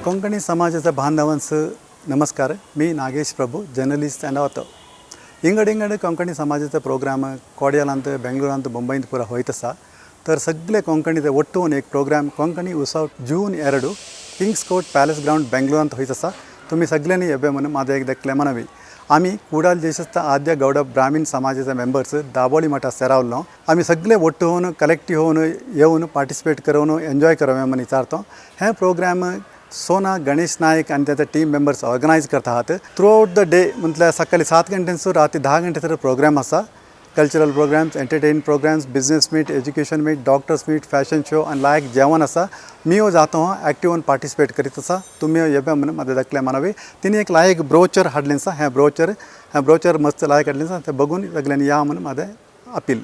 कोंकणी समाजाच्या बांधवांस नमस्कार. मी नागेश प्रभू, journalist and author. इंगड Konkani समाजाचा प्रोग्राम कोड्यालांत बेंगळूरांत मुंबईंत पुरा होयत आसा. तर सगळे कोंकणीचे ಒಟ್ಟು एक प्रोग्राम कोंकणी उत्सव जून 2 किंग्स कोर्ट पॅलेस ग्राउंड बेंगळूरांत होयत आसा. तुम्ही सगळ्यांनी येबे म्हणून माझा एकदा क्लेमनवी. आम्ही कुडाल देशस्थ आद्य गौड ब्राह्मीण समाजाचे मेंबर्स दाबोळी मठा सेरावलो. आम्ही सगळे ಒಟ್ಟು होऊन कलेक्टिव्ह होऊन येऊन पार्टिसिपेट करून एन्जॉय करावे म्हणून विचारतो. हे प्रोग्राम सोना गणेश नायक आणि त्याचे टीम मेंबर्स ऑर्गनायज करता आहात. थ्रू आउट द डे म्हटल्यार सकाळी 7 गंटेसून रात्री 10 गंटे प्रोग्राम आसा. Cultural programmes, entertain programmes, business meet, education meet, doctors meet, fashion show आणि लायक जेवण आसा. मी जातो ॲक्टिव्ह होऊन पार्टिसिपेट करीत आसा. तुम्ही येबे म्हणून माझे दाखले म्हणावे. तिने एक लायक ब्रोचर हाडलें आसा. ह्या ब्रोचर मस्त लायक हाडलें आसा. ते बघून सगळ्यांनी या म्हणून माझे अपील.